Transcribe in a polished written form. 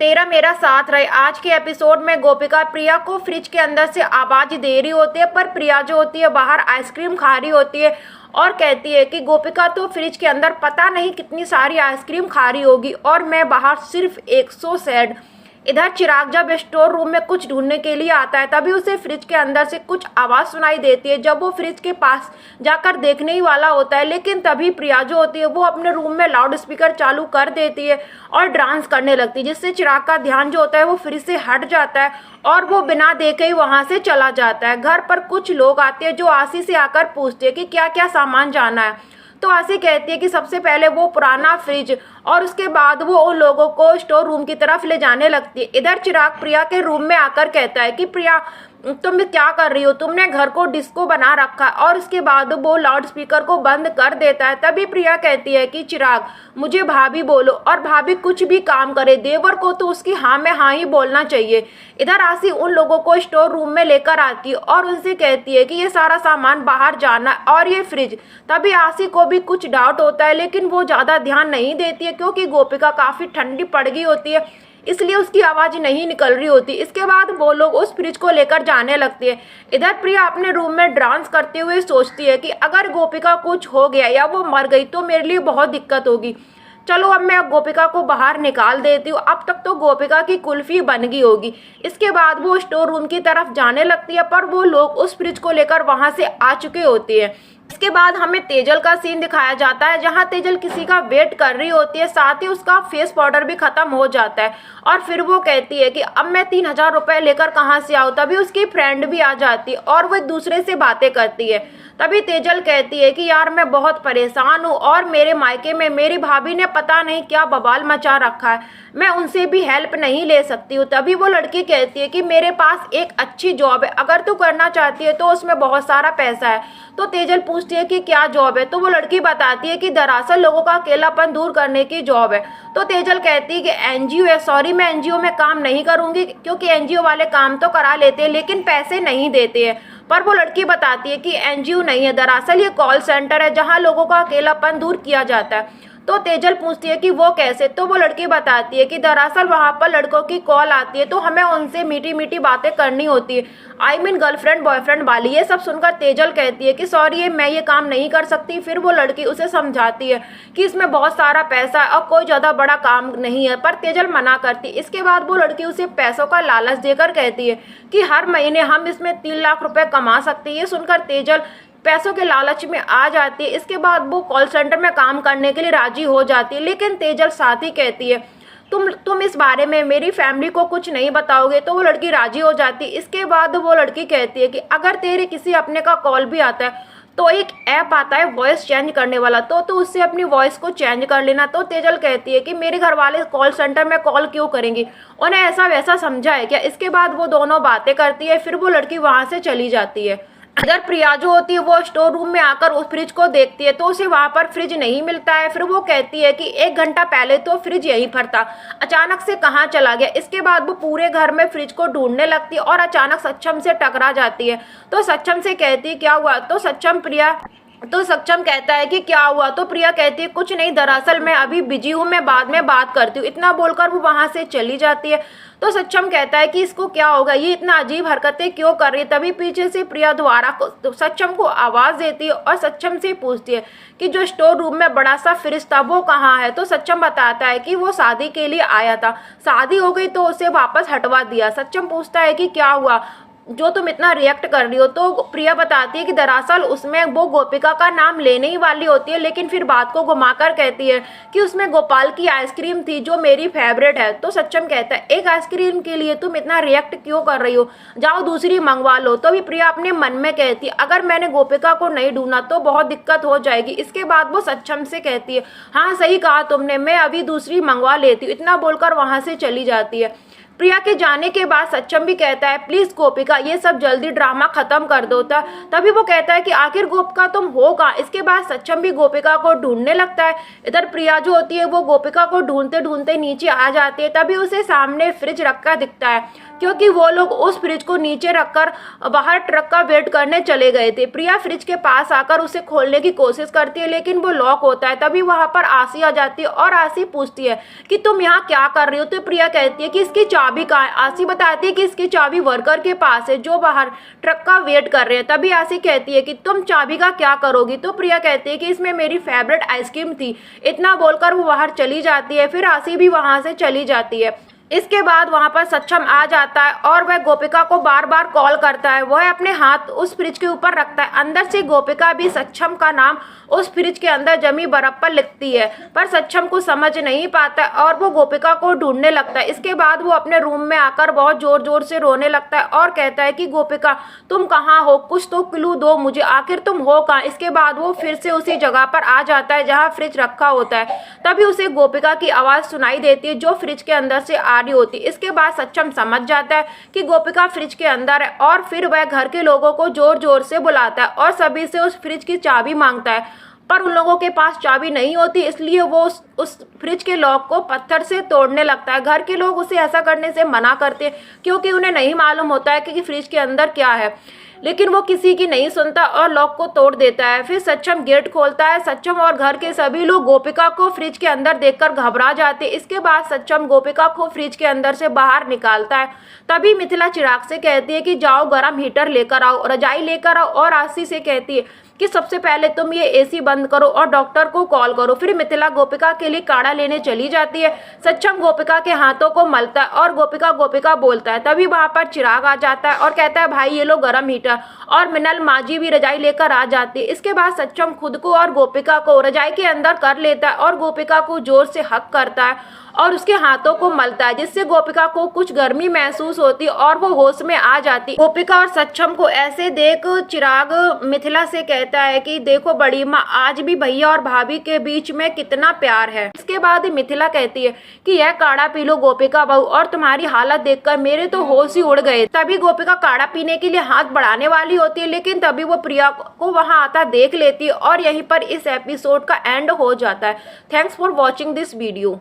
तेरा मेरा साथ रहे। आज के एपिसोड में गोपिका प्रिया को फ्रिज के अंदर से आवाज दे रही होती है, पर प्रिया जो होती है बाहर आइसक्रीम खा रही होती है और कहती है कि गोपिका तो फ्रिज के अंदर पता नहीं कितनी सारी आइसक्रीम खा रही होगी और मैं बाहर सिर्फ 100 सैड। इधर चिराग जब स्टोर रूम में कुछ ढूंढने के लिए आता है तभी उसे फ्रिज के अंदर से कुछ आवाज़ सुनाई देती है। जब वो फ्रिज के पास जाकर देखने ही वाला होता है, लेकिन तभी प्रिया जो होती है वो अपने रूम में लाउड स्पीकर चालू कर देती है और डांस करने लगती है, जिससे चिराग का ध्यान जो होता है वो फ्रिज से हट जाता है और वो बिना देखे ही वहाँ से चला जाता है। घर पर कुछ लोग आते हैं जो आशी से आकर पूछते हैं कि क्या क्या सामान जाना है। तो आशी कहती है कि सबसे पहले वो पुराना फ्रिज और उसके बाद वो उन लोगों को स्टोर रूम की तरफ ले जाने लगती है। इधर चिराग प्रिया के रूम में आकर कहता है कि प्रिया तुम क्या कर रही हो, तुमने घर को डिस्को बना रखा है, और उसके बाद वो लाउड स्पीकर को बंद कर देता है। तभी प्रिया कहती है कि चिराग मुझे भाभी बोलो, और भाभी कुछ भी काम करे देवर को तो उसकी हाँ में हाँ ही बोलना चाहिए। इधर आशी उन लोगों को स्टोर रूम में लेकर आती है और उनसे कहती है कि ये सारा सामान बाहर जाना और ये फ्रिज। तभी आशी को भी कुछ डाउट होता है, लेकिन वो ज़्यादा ध्यान नहीं देती है क्योंकि गोपिका काफ़ी ठंडी पड़ गई होती है, इसलिए उसकी आवाज़ नहीं निकल रही होती। इसके बाद वो लोग उस फ्रिज को लेकर जाने लगते हैं। इधर प्रिया अपने रूम में डांस करते हुए सोचती है कि अगर गोपिका कुछ हो गया या वो मर गई तो मेरे लिए बहुत दिक्कत होगी। चलो अब मैं गोपिका को बाहर निकाल देती हूँ, अब तक तो गोपिका की कुल्फी बन गई होगी। इसके बाद वो स्टोर रूम की तरफ जाने लगती है, पर वो लोग उस फ्रिज को लेकर वहाँ से आ चुके होते हैं। इसके बाद हमें तेजल का सीन दिखाया जाता है, जहां तेजल किसी का वेट कर रही होती है, साथ ही उसका फेस पाउडर भी खत्म हो जाता है और फिर वो कहती है कि अब मैं 3000 रुपये लेकर कहाँ से आऊँ। तभी उसकी फ्रेंड भी आ जाती है और वो एक दूसरे से बातें करती है। तभी तेजल कहती है कि यार मैं बहुत परेशान हूँ और मेरे मायके में मेरी भाभी ने पता नहीं क्या बवाल मचा रखा है, मैं उनसे भी हेल्प नहीं ले सकती हूँ। तभी वो लड़की कहती है कि मेरे पास एक अच्छी जॉब है, अगर तू करना चाहती है तो उसमें बहुत सारा पैसा है। तो तेजल पूछती है कि क्या जॉब है, तो वो लड़की बताती है कि दरअसल लोगों का अकेलापन दूर करने की जॉब है। तो तेजल कहती है कि एनजीओ है। सॉरी मैं एनजीओ में काम नहीं करूँगी क्योंकि एनजीओ वाले काम तो करा लेते हैं लेकिन पैसे नहीं देते हैं। पर वो लड़की बताती है कि एनजीओ नहीं है, दरअसल ये कॉल सेंटर है जहाँ लोगों का अकेलापन दूर किया जाता है। तो तेजल पूछती है कि वो कैसे, तो वो लड़की बताती है कि दरअसल वहाँ पर लड़कों की कॉल आती है तो हमें उनसे मीठी मीठी बातें करनी होती है, आई मीन गर्लफ्रेंड बॉयफ्रेंड वाली। ये सब सुनकर तेजल कहती है कि सॉरी मैं ये काम नहीं कर सकती। फिर वो लड़की उसे समझाती है कि इसमें बहुत सारा पैसा है और कोई ज़्यादा बड़ा काम नहीं है, पर तेजल मना करती। इसके बाद वो लड़की उसे पैसों का लालच देकर कहती है कि हर महीने हम इसमें 3 लाख रुपए कमा सकते हैं। ये सुनकर तेजल पैसों के लालच में आ जाती है। इसके बाद वो कॉल सेंटर में काम करने के लिए राजी हो जाती है, लेकिन तेजल साथ ही कहती है तुम इस बारे में मेरी फैमिली को कुछ नहीं बताओगे। तो वो लड़की राजी हो जाती है। इसके बाद वो लड़की कहती है कि अगर तेरे किसी अपने का कॉल भी आता है तो एक ऐप आता है वॉइस चेंज करने वाला, तो उससे अपनी वॉइस को चेंज कर लेना। तो तेजल कहती है कि मेरे घर वाले कॉल सेंटर में कॉल क्यों करेंगे, उन्हें ऐसा वैसा समझा है क्या। इसके बाद वो दोनों बातें करती है, फिर वो लड़की वहाँ से चली जाती है। इधर प्रिया जो होती है वो स्टोर रूम में आकर उस फ्रिज को देखती है तो उसे वहाँ पर फ्रिज नहीं मिलता है। फिर वो कहती है कि 1 घंटा पहले तो फ्रिज यहीं पर था, अचानक से कहाँ चला गया। इसके बाद वो पूरे घर में फ्रिज को ढूंढने लगती है और अचानक सक्षम से टकरा जाती है। तो सक्षम से कहती है क्या हुआ, तो सक्षम कहता है कि क्या हुआ। तो प्रिया कहती है कुछ नहीं, दरअसल मैं अभी बिजी हूँ, मैं बाद में बात करती हूँ। इतना बोलकर वो वहाँ से चली जाती है। तो सक्षम कहता है कि इसको क्या होगा, ये इतना अजीब हरकतें क्यों कर रही है। तभी पीछे से प्रिया दोबारा सक्षम को आवाज़ देती है और सक्षम से पूछती है कि जो स्टोर रूम में बड़ा सा फ्रिज था वो कहाँ है। तो सक्षम बताता है कि वो शादी के लिए आया था, शादी हो गई तो उसे वापस हटवा दिया। सक्षम पूछता है कि क्या हुआ जो तुम इतना रिएक्ट कर रही हो। तो प्रिया बताती है कि दरअसल उसमें वो गोपिका का नाम लेने ही वाली होती है, लेकिन फिर बात को घुमाकर कहती है कि उसमें गोपाल की आइसक्रीम थी जो मेरी फेवरेट है। तो सक्षम कहता है एक आइसक्रीम के लिए तुम इतना रिएक्ट क्यों कर रही हो, जाओ दूसरी मंगवा लो। तो भी प्रिया अपने मन में कहती है अगर मैंने गोपिका को नहीं ढूंढा तो बहुत दिक्कत हो जाएगी। इसके बाद वो सक्षम से कहती है हाँ सही कहा तुमने, मैं अभी दूसरी मंगवा लेती हूँ। इतना बोलकर वहाँ से चली जाती है। प्रिया के जाने के बाद सक्षम भी कहता है प्लीज गोपिका ये सब जल्दी ड्रामा खत्म कर दो। तभी वो कहता है कि आखिर गोपिका तुम हो कहाँ। इसके बाद सक्षम भी गोपिका को ढूंढने लगता है। इधर प्रिया जो होती है वो गोपिका को ढूंढते ढूंढते नीचे आ जाती है। तभी उसे सामने फ्रिज रखा दिखता है क्योंकि वो लोग उस फ्रिज को नीचे रखकर बाहर ट्रक का वेट करने चले गए थे। प्रिया फ्रिज के पास आकर उसे खोलने की कोशिश करती है लेकिन वो लॉक होता है। तभी वहां पर आसी आ जाती है और आसी पूछती है कि तुम यहाँ क्या कर रही हो। तो प्रिया कहती है कि इसकी चाबी कहाँ है। आसी बताती है कि इसकी चाबी वर्कर के पास है जो बाहर ट्रक का वेट कर रहे हैं। तभी आसी कहती है कि तुम चाबी का क्या करोगी। तो प्रिया कहती है कि इसमें मेरी फेवरेट आइसक्रीम थी। इतना बोलकर वो बाहर चली जाती है। फिर आसी भी वहां से चली जाती है। इसके बाद वहां पर सक्षम आ जाता है और वह गोपिका को बार बार कॉल करता है। वह अपने हाथ उस फ्रिज के ऊपर रखता है। अंदर से गोपिका भी सक्षम का नाम उस फ्रिज के अंदर जमी बर्फ पर लिखती है, पर सक्षम को समझ नहीं पाता और वो गोपिका को ढूंढने लगता है। इसके बाद वो अपने रूम में आकर बहुत जोर जोर से रोने लगता है और कहता है कि गोपिका तुम कहाँ हो, कुछ तो क्लू दो मुझे, आखिर तुम हो कहाँ। इसके बाद वो फिर से उसी जगह पर आ जाता है जहाँ फ्रिज रखा होता है। तभी उसे गोपिका की आवाज सुनाई देती है जो फ्रिज के अंदर से आ रही होती है। इसके बाद सक्षम समझ जाता है कि गोपिका फ्रिज के अंदर है और फिर वह घर के लोगों को जोर जोर से बुलाता है और सभी से उस फ्रिज की चाबी मांगता है, पर उन लोगों के पास चाबी नहीं होती। इसलिए वो उस फ्रिज के लॉक को पत्थर से तोड़ने लगता है। घर के लोग उसे ऐसा करने से मना करते हैं क्योंकि उन्हें नहीं मालूम होता है कि फ्रिज के अंदर क्या है, लेकिन वो किसी की नहीं सुनता और लॉक को तोड़ देता है। फिर सक्षम गेट खोलता है। सक्षम और घर के सभी लोग गोपिका को फ्रिज के अंदर देखकर घबरा जाते हैं। इसके बाद सक्षम गोपिका को फ्रिज के अंदर से बाहर निकालता है। तभी मिथिला चिराग से कहती है कि जाओ गर्म हीटर लेकर आओ, रजाई लेकर आओ, और आशी से कहती है कि सबसे पहले तुम ये एसी बंद करो और डॉक्टर को कॉल करो। फिर मिथिला गोपिका के लिए काढ़ा लेने चली जाती है। सक्षम गोपिका के हाथों को मलता है और गोपिका गोपिका बोलता है। तभी वहां पर चिराग आ जाता है और कहता है भाई ये लो गरम हीटर, और मिनल माजी भी रजाई लेकर आ जाती है। इसके बाद सक्षम खुद को और गोपिका को रजाई के अंदर कर लेता है और गोपिका को जोर से हक करता है और उसके हाथों को मलता है, जिससे गोपिका को कुछ गर्मी महसूस होती और वो होश में आ जाती। गोपिका और सक्षम को ऐसे देख चिराग मिथिला से कहता है कि देखो बड़ी माँ, आज भी भैया और भाभी के बीच में कितना प्यार है। इसके बाद मिथिला कहती है कि यह काढ़ा पी लो गोपिका बहू, और तुम्हारी हालत देखकर मेरे तो होश ही उड़ गए। तभी गोपिका काढ़ा पीने के लिए हाथ बढ़ाने वाली होती है, लेकिन तभी वो प्रिया को वहां आता देख लेती है और यहीं पर इस एपिसोड का एंड हो जाता है। Thanks for watching this video.